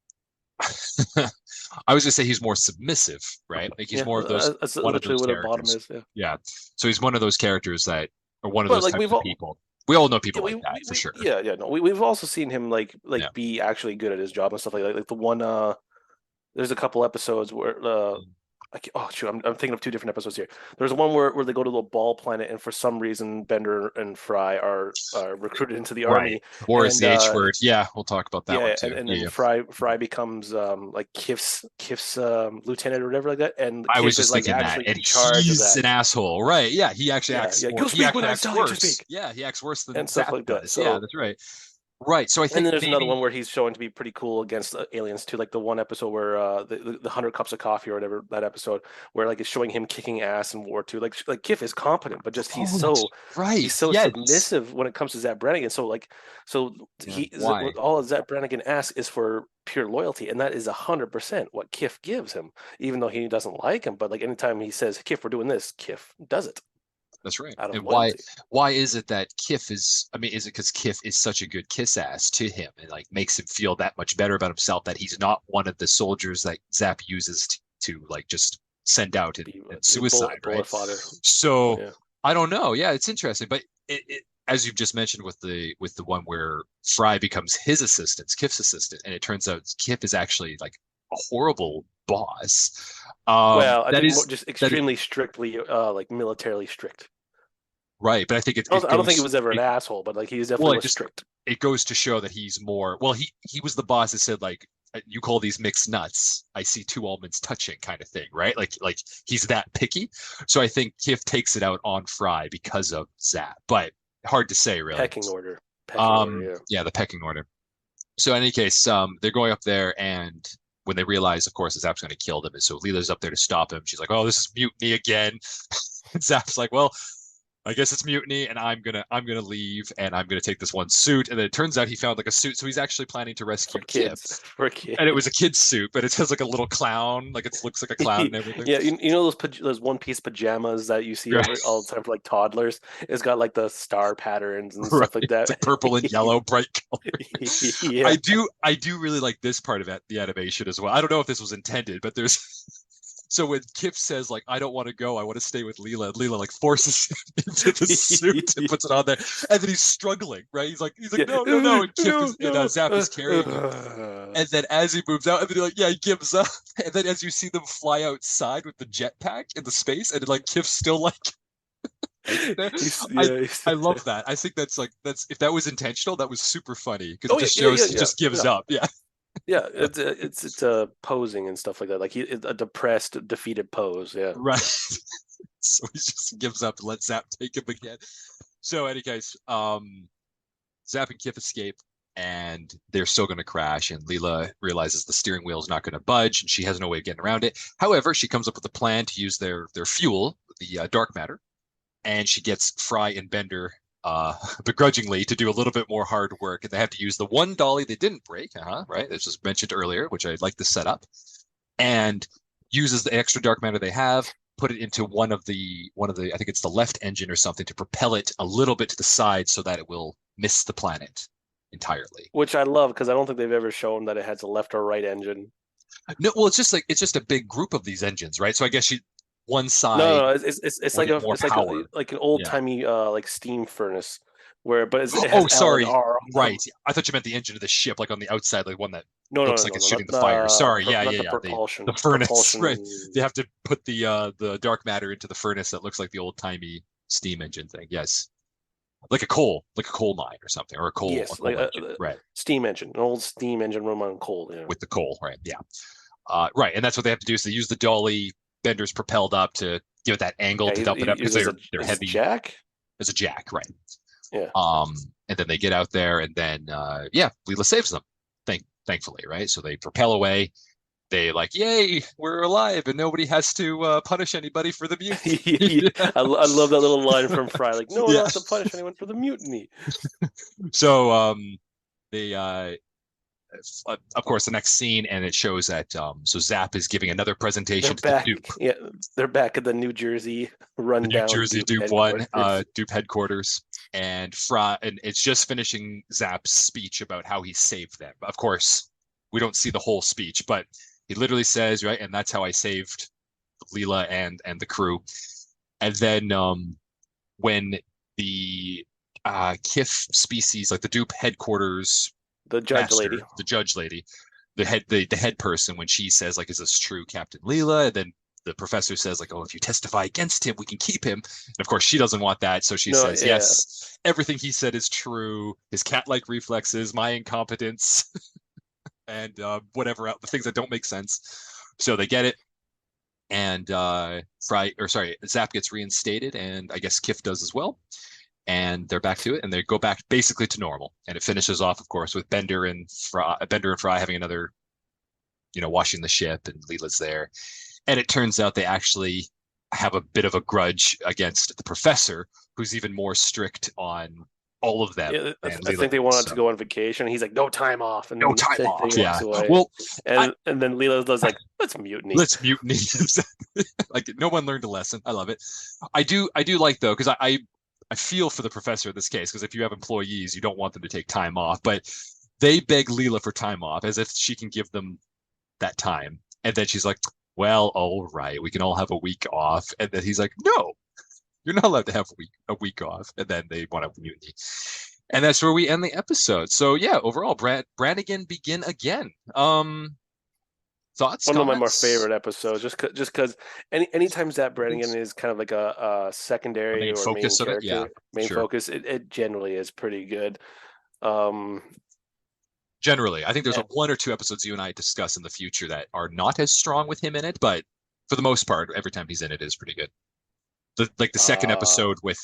I was gonna say he's more submissive, right? Like he's Yeah, more of those that's one of literally those what a bottom characters. is. Yeah. Yeah. So he's one of those characters that or one of But those like types we've of all people. We all know people yeah, like that for sure. yeah, yeah, no, we've also seen him Yeah. be actually good at his job and stuff like that. Like the one there's a couple episodes where oh shoot, I'm thinking of two different episodes here. There's one where they go to the ball planet, and for some reason Bender and Fry are recruited into the Right. army, War is and the H word. Yeah, we'll talk about that one yeah, too. and Yeah, then yeah. Fry becomes like Kif's lieutenant or whatever like that, and I was Kif is just like thinking that. actually And in charge of he's that. an asshole. Right. Yeah, Yeah, yeah, you'll he speak when actually I acts tell you to worse. speak Yeah, he acts worse than and stuff Zap like that. does. Yeah, So that's right. Right. So I and think then there's another maybe one where he's showing to be pretty cool against aliens too, like the one episode where the 100 cups of coffee or whatever that episode where like it's showing him kicking ass in War 2. Like Kif is competent, but just oh, that's he's right. so Yes. submissive when it comes to Zap Brannigan. So Yeah. Why? all Zap Brannigan asks is for pure loyalty, and that is 100% what Kif gives him, even though he doesn't like him. But like anytime he says, "Kif, we're doing this," Kif does it That's right. out of And loyalty. why is it that Kif is I mean, is it because Kif is such a good kiss ass to him and like makes him feel that much better about himself that he's not one of the soldiers that Zap uses to like just send out in suicide, right? Bullet fodder. So Yeah. I don't know. Yeah, it's interesting. But as you've just mentioned with the one where Fry becomes his assistant, Kif's assistant, and it turns out Kif is actually like a horrible boss. Well, I That think more, is just that extremely strictly, like militarily strict. right, but I think I don't think he was ever an asshole, but like he well definitely it was just strict. it goes to show that he's more well he was the boss that said like you call these mixed nuts. I see two almonds touching kind of thing, right? Like he's that picky. So I think Kif takes it out on Fry because of Zap, but hard to say really. Pecking order. Pecking order, yeah. Yeah, the pecking order. So in any case, they're going up there and when they realize, of course, Zap's going to kill them, and so Leela's up there to stop him. She's like, "Oh, this is mutiny again." And Zap's like, "Well, I guess it's mutiny, and I'm gonna leave, and I'm gonna take this one suit." And then it turns out he found like a suit, so he's actually planning to rescue For Kip. kids. For kids. And it was a kid's suit, but it has like a little clown, like it looks like a clown and everything. Yeah, you know those one piece pajamas that you see Right, all the time for like toddlers? It's got like the star patterns and right. stuff like It's that. like purple and yellow, bright color. Yeah. I do really like this part of the animation as well. I don't know if this was intended, but there's so when Kip says like I don't want to go, I want to stay with Leela, and Leela like forces him into the suit and puts it on there, and then he's struggling, right? He's like Yeah. no, and Kip No, is and no. Zap is carrying him, and then as he moves out, and then he gives up, and then as you see them fly outside with the jetpack in the space, and like Kip's still like. I love that. I think that's if that was intentional, that was super funny because it just shows he just gives up. Yeah. Yeah, it's posing and stuff like that. Like a depressed, defeated pose. Yeah. Right. So he just gives up and lets Zap take him again. So, any case, Zap and Kif escape, and they're still going to crash. And Leela realizes the steering wheel is not going to budge, and she has no way of getting around it. However, she comes up with a plan to use their fuel, the dark matter, and she gets Fry and Bender begrudgingly to do a little bit more hard work, and they have to use the one dolly they didn't break, right? This was mentioned earlier, which I like to set up, and uses the extra dark matter they have, put it into one of the I think it's the left engine or something to propel it a little bit to the side so that it will miss the planet entirely. Which I love because I don't think they've ever shown that it has a left or right engine. No, well, it's just a big group of these engines, right? So I guess one No, side no, it's will like get more power. like an old Yeah. timey like steam furnace where it has Oh, L and sorry. R on them. Right. I thought you meant the engine of the ship, like on the outside, like one that No, no, looks no, like no, it's no, shooting the fire. Sorry. Yeah, not yeah, the yeah. The propulsion. furnace, right? They have to put the dark matter into the furnace that looks like the old timey steam engine thing. Yes, like a coal mine or something, or a Yes, coal like engine, right? steam engine, an old steam engine run on coal. Yeah. With the coal, right? Yeah. Right, and that's what they have to do. So they use the dolly. Bender's propelled up to give it that angle Yeah, to help it up because they're is heavy. Jack. There's a jack, right? Yeah. And then they get out there, and then yeah, Leela saves them. Thankfully, right? So they propel away. They like, yay, we're alive, and nobody has to punish anybody for the mutiny. I love that little line from Fry. Like, no one Yeah. has to punish anyone for the mutiny. So they of course the next scene, and it shows that so Zap is giving another They're presentation to the back. Dupe. Yeah, they're back at the New Jersey The New rundown Jersey Dupe Dupe one, headquarters. Dupe headquarters, and it's just finishing Zap's speech about how he saved them. Of course, we don't see the whole speech, but he literally says, right, and that's how I saved Leela and the crew. And then when the Kif species, like the Dupe headquarters The judge master, lady. the judge lady, the head person, when she says like, "Is this true, Captain Leela?" And then the professor says like, "Oh, if you testify against him, we can keep him." And of course, she doesn't want that, so she No, says, yeah. "Yes, everything he said is true. His cat-like reflexes, my incompetence, and whatever else, the things that don't make sense." So they get it, and Zap gets reinstated, and I guess Kif does as well. And they're back to it, and they go back basically to normal. And it finishes off, of course, with Bender and Fry having another, washing the ship, and Leela's there. And it turns out they actually have a bit of a grudge against the professor, who's even more strict on all of them Yeah, than I Leela think they is. wanted to So go on vacation. He's like, no time off, and no then time off. he Yeah. walks away. Well, And then Leela was like, let's mutiny. let's mutiny. Like no one learned a lesson. I love it. I do like though, because I feel for the professor in this case, because if you have employees, you don't want them to take time off, but they beg Leela for time off as if she can give them that time. And then she's like, well, all right, we can all have a week off. And then he's like, no, you're not allowed to have a week off. And then they want to mutiny. And that's where we end the episode. So yeah, overall, Brannigan Begin Again. Thoughts, One of my more comments? favorite episodes, just because anytime Zap Brannigan is kind of like a The secondary main or main focus of it? Yeah, character, main sure. focus, it generally is pretty good. Um, Generally, I think there's yeah. one or two episodes you and I discuss in the future that are not as strong with him in it, but for the most part, every time he's in it is pretty good. The second Uh, episode with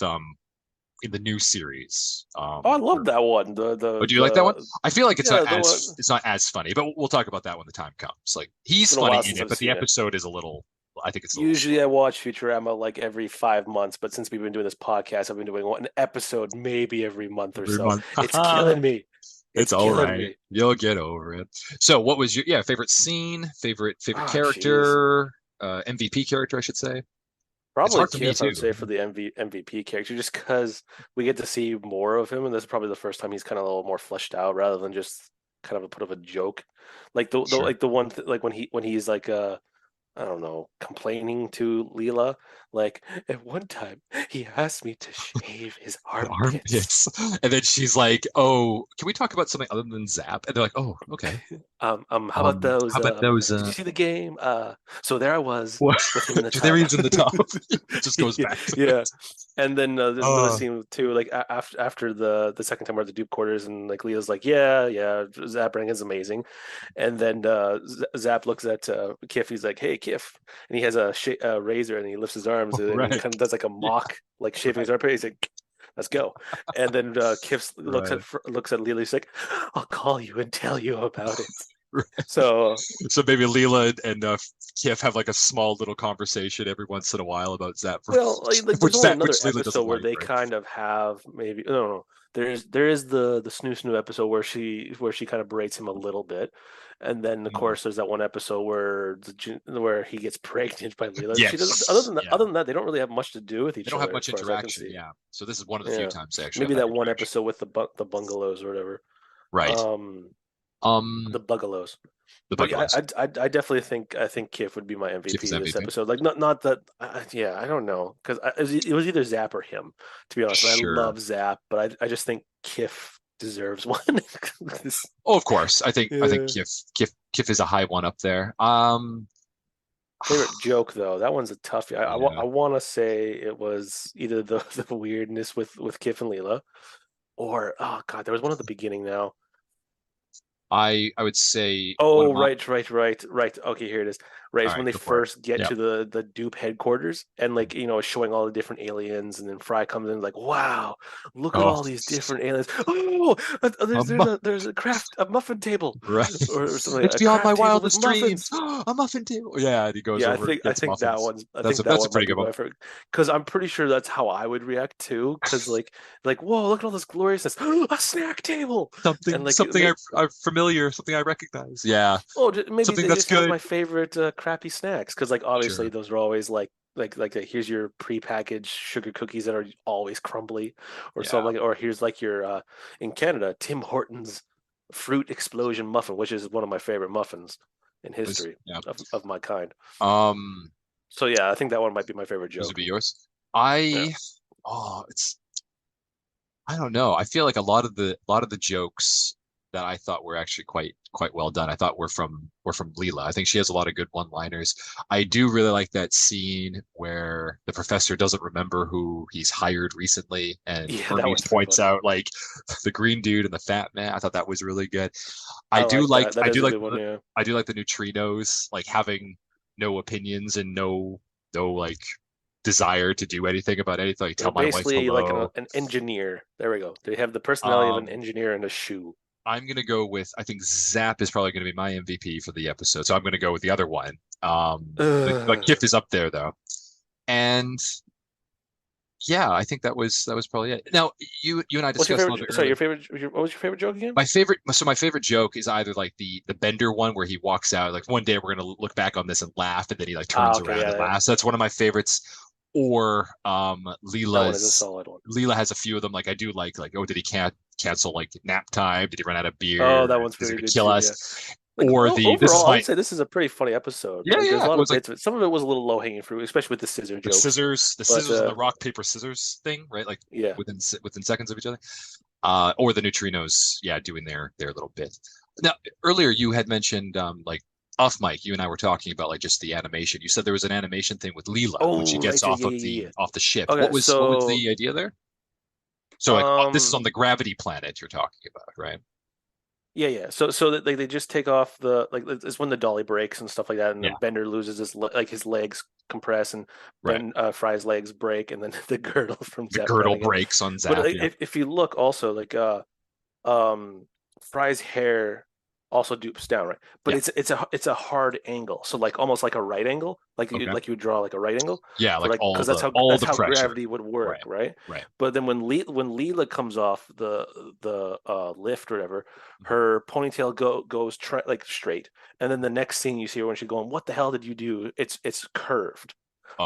in the new series. oh, I love that one. Oh, do you like that one? The I feel like yeah, the one. it's not as funny, but we'll talk about that when the time comes. Like It's he's been a funny while in since it, I've but the seen it. episode is a little. I think it's a little Usually, I slow. watch Futurama like every 5 months, but since we've been doing this podcast, I've been doing one episode maybe every month or Every so. month. It's killing me. It's It's all killing right. me. You'll get over it. So, what was your favorite scene, favorite Ah, jeez. character, MVP character, I should say? It's Probably hard for me Kif, I too. would say, for the MVP character, just because we get to see more of him, and this is probably the first time he's kind of a little more fleshed out, rather than just kind of a put of a joke, like Sure. like the one like when he's like I don't know, complaining to Leela. Like, at one time, he asked me to shave his The armpits. armpits. And then she's like, "Oh, can we talk about something other than Zap?" And they're like, "Oh, okay. How about How those? about those? Did you see the game? So there I was What? with him in the There he tub. is in the top. It just goes back to Yeah, it. and then there's another scene too, like after the second time we're at the Duke quarters, and like Leo's like, yeah, Zap is amazing, and then Zap looks at Kif. He's like, hey Kif, and he has a razor, and he lifts his arms, and he Right. kind of does like a Yeah, mock, like shaving right. his armpit. He's like, let's go. And then Kif Right. looks at Leela. He's like, I'll call you and tell you about it. So So maybe Leela and Kif have like a small little conversation every once in a while about Zap, well, like there's which only Zap, another which Leela episode doesn't where like, they right? kind of have maybe no. There is the snoo episode where she kind of berates him a little bit, and then of Mm. course there's that one episode where he gets pregnant by Leela. She doesn't. Yes. Other Yeah. than that, they don't really have much to do with They each don't have other as much far as I can interaction. see. Yeah. So this is one of the few Yeah, times they actually have maybe that that one interaction. episode with the bungalows or whatever. Right. Um, Um, the bungalows. the But yeah, Bungalows. I definitely think Kif would be my Kif is MVP this MVP. episode. Like not that yeah, I don't know because it was either Zap or him, to be honest. And I Sure. love Zap, but I just think Kif deserves one. Oh, of course. I think Yeah. Kif is a high one up there. Favorite joke though, that one's a toughie. Yeah. I want to say it was either the weirdness with Kif and Leela, or oh god, there was one at the beginning now. I would say one of Oh, my. right. Okay, here it is. Right, All it's when right, they go for it. first get Yeah. to the dupe headquarters and like, showing all the different aliens, and then Fry comes in like, wow, look at Oh, all these different aliens. Oh, a there's a muffin table right. or something like It's a beyond my craft table with wildest dreams. muffins. A muffin table. Yeah, and he goes Yeah, over and I gets think muffins. That's a that that's a one might pretty be good one. my favorite because I'm pretty sure that's how I would react too. Because like whoa, look at all this gloriousness, a snack table, and like Something I'm familiar, something I recognize. Yeah, oh, maybe something they that's just have good. my favorite crappy snacks because, like, obviously Sure. those are always here's your prepackaged sugar cookies that are always crumbly, or Yeah. something, or here's like your in Canada Tim Hortons fruit explosion muffin, which is one of my favorite muffins in history Yeah. of my kind. Um, So yeah, I think that one might be my favorite this would joke. be yours. Yeah. I it's I don't know. I feel like a lot of the jokes that I thought were actually quite well done. I thought were from Leela. I think she has a lot of good one-liners. I do really like that scene where the professor doesn't remember who he's hired recently, and Yeah, that Hermes one's pretty points funny. out like the green dude and the fat man. I thought that was really good. I I do like like that. That I is do a like good one. the Yeah. I do like the neutrinos like having no opinions and no like desire to do anything about anything. Like They're tell my wife basically like hello. an engineer. There we go. They have the personality of an Um, engineer in a shoe. I'm gonna go with I think Zap is probably gonna be my MVP for the episode. So I'm gonna go with the other one. But Ugh. Kif is up there though. And yeah, I think that was probably it. Now you and I What's your discussed a little favorite? bit Sorry, earlier. what was your favorite joke again? My favorite joke is either like the Bender one where he walks out like one day we're gonna look back on this and laugh and then he like Ah, turns okay, around yeah, and yeah. laughs. That's one of my favorites. Or That one is a solid one. Leela has a few of them. Like I do like oh did he can't cancel like nap time? Did he run out of Oh, beer? that one's Is he very gonna good kill too. Yeah. us? Like Or the this is overall, I my would say this is a pretty funny episode. yeah Like there's a yeah it lot of was like bits of it. Some of it was a little low hanging fruit, especially with the scissor the jokes. scissors But and the rock paper scissors thing right like yeah. within seconds of each other. Or the neutrinos yeah doing their little bit. Now earlier you had mentioned like off mic you and I were talking about like just the animation. You said there was an animation thing with Leela when she Oh, gets right. Yeah, off yeah, of yeah, yeah. the ship. Okay, What was so the idea there? So like this is um, on the gravity planet you're talking about, right? yeah. So that they just take off it's when the dolly breaks and stuff like that, and Yeah, then Bender loses his legs compress, and right. Fry's legs break, and then the girdle from The Zap down girdle again. breaks on But Zap. Yeah. if you look also um Fry's hair also dupes down, right? But Yeah. it's a hard angle, so like almost like a right angle, Okay. like you would draw like a right angle Yeah, for like like because all that's the how pressure. gravity would work, Right. right? Right. But then when Leela comes off the lift or whatever, Mhm. her ponytail goes like straight, and then the next scene you see her when she's going, "What the hell did you do?" It's curved.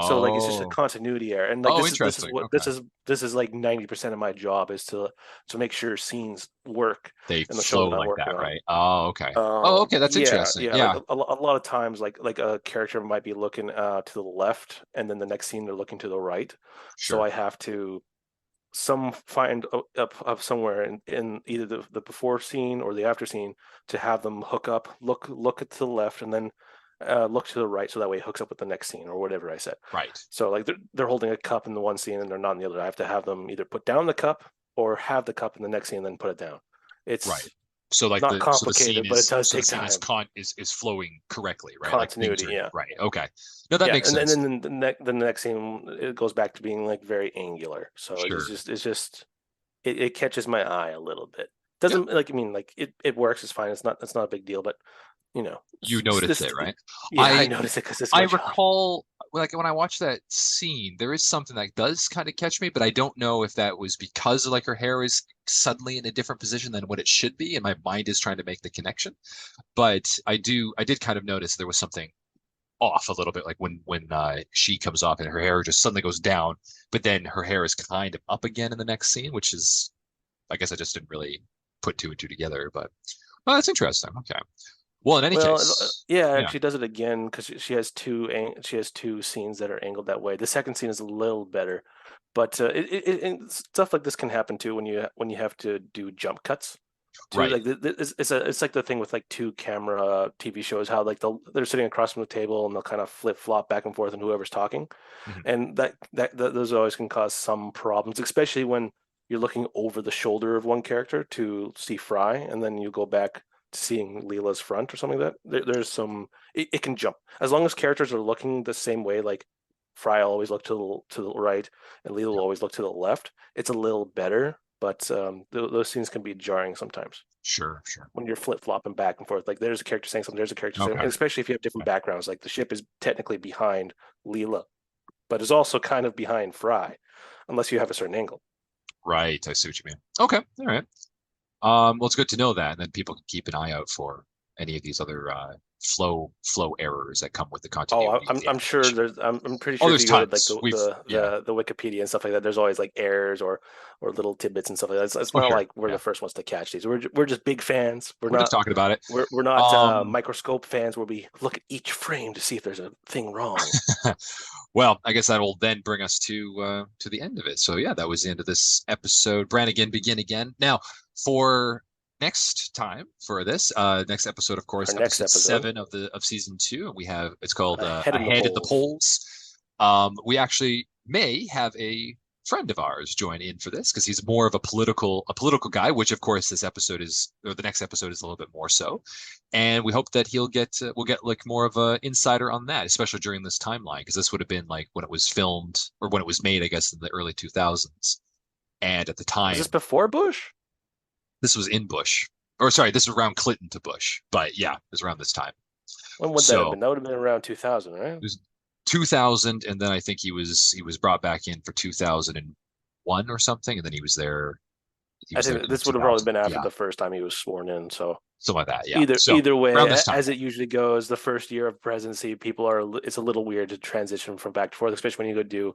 So like it's just a Oh. continuity error, and like Oh, this is interesting. what Okay. this is like 90% of my job is to make sure scenes work They in the show flow that I'm like working that, on. right? Oh, okay. Oh, okay. That's interesting. Yeah, like Yeah. a lot of times, like a character might be looking to the left, and then the next scene they're looking to the right. So Sure. I have to find up somewhere in either the before scene or the after scene to have them hook up, look to the left, and then look to the right, so that way it hooks up with the next scene or whatever I said. Right. So like they're holding a cup in the one scene and they're not in the other. I have to have them either put down the cup or have the cup in the next scene and then put it down. Right. It's So like Not the scene complicated, but it is does so the take scene time. is flowing correctly, right? Like things Continuity, are yeah. right. Okay. No, that Yeah, makes and sense. then the next scene it goes back to being like very angular. So Sure. it's just it catches my eye a little bit. Yeah. Doesn't like I mean like it works. It's fine. It's not a big deal. But you know, You noticed this it, right? yeah, I I noticed it because it's I my job. recall like when I watched that scene, there is something that does kind of catch me, but I don't know if that was because like her hair is suddenly in a different position than what it should be, and my mind is trying to make the connection. But I did kind of notice there was something off a little bit, like when she comes up and her hair just suddenly goes down, but then her hair is kind of up again in the next scene, which is I guess I just didn't really put two and two together, but well, that's interesting. Okay. Well, in any Well, case, yeah, yeah, she does it again because she has two scenes that are angled that way. The second scene is a little better, but and stuff like this can happen too when you have to do jump cuts. Too right. like it's like the thing with like two camera TV shows how like they're sitting across from the table and they'll kind of flip flop back and forth and whoever's talking, Mhm. and those always can cause some problems, especially when you're looking over the shoulder of one character to see Fry, and then you go back to seeing Leela's front or something like that. There's some it can jump as long as characters are looking the same way. Like Fry always look to the right, and Leela will Yeah, always look to the left. It's a little better, but those scenes can be jarring sometimes sure, sure. when you're flip flopping back and forth. Like there's a character saying something, there's a character saying, Okay. and especially if you have different backgrounds. Like the ship is technically behind Leela, but is also kind of behind Fry, unless you have a certain angle. Right. I see what you mean. Okay. All right. Well, it's good to know that, and then people can keep an eye out for any of these other flow errors that come with the Oh, continuity of the I'm sure animation. there's I'm pretty Oh, sure if there's you go to like tons. We've yeah. the Wikipedia and stuff like that, there's always like errors or little tidbits and stuff like that. It's Oh, not sure. like we're Yeah. the first ones to catch these. We're just big fans. We're just talking about it. We're not Um, microscope fans where we look at each frame to see if there's a thing wrong. well, I guess that will then bring us to the end of it. So yeah, that was the end of this episode. Brannigan Begin Again. Now, for next time for this next episode, of Our course, next episode episode, 7 of season 2, and we have it's called ahead in the Ahead in the polls. Polls. We actually may have a friend of ours join in for this because he's more of a political guy, which of course this episode is, or the next episode is a little bit more so. And we hope that we'll get like more of a insider on that, especially during this timeline, because this would have been like when it was filmed or when it was made, I guess, in the early 2000s. And at the Was this time, before Bush? this was in Bush, or sorry, this was around Clinton to Bush, but yeah, it was around this time. When would that have So been? That would have been around 2000, it right? was 2000, and then I think he was brought back in for 2001 or something, and then he I was there think till this would have probably 2000. been after Yeah, the first time he was sworn in. So something like that. Yeah. So either way, around this time. as it usually goes, the first year of presidency, people are it's a little weird to transition from back to forth, especially when you go do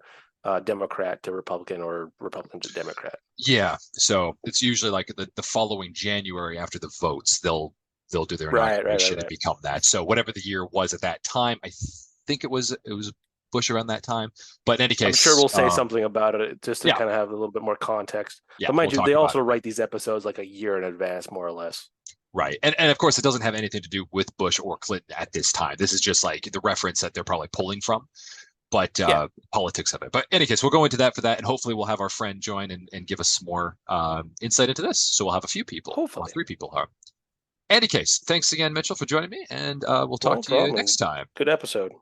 Democrat to Republican or Republican to Democrat. Yeah. So it's usually like the following January after the votes, they'll do their inauguration and Right. become that. So whatever the year was at that time, I think it was Bush around that time. But in any I'm sure case, we'll say something about it just to yeah, kind of have a little bit more context. yeah, But we'll mind you, talk they about also it. write these episodes like a year in advance, more or less. Right. And of course, it doesn't have anything to do with Bush or Clinton at this time. This is just like the reference that they're probably pulling from, but Yeah, politics of it. But in any case, we'll go into that for that. And hopefully we'll have our friend join and give us some more insight into this. So we'll have a few people, well, hopefully. three people. Any case, thanks again, Mitchell, for joining me. And we'll talk No to you problem. next time. Good episode.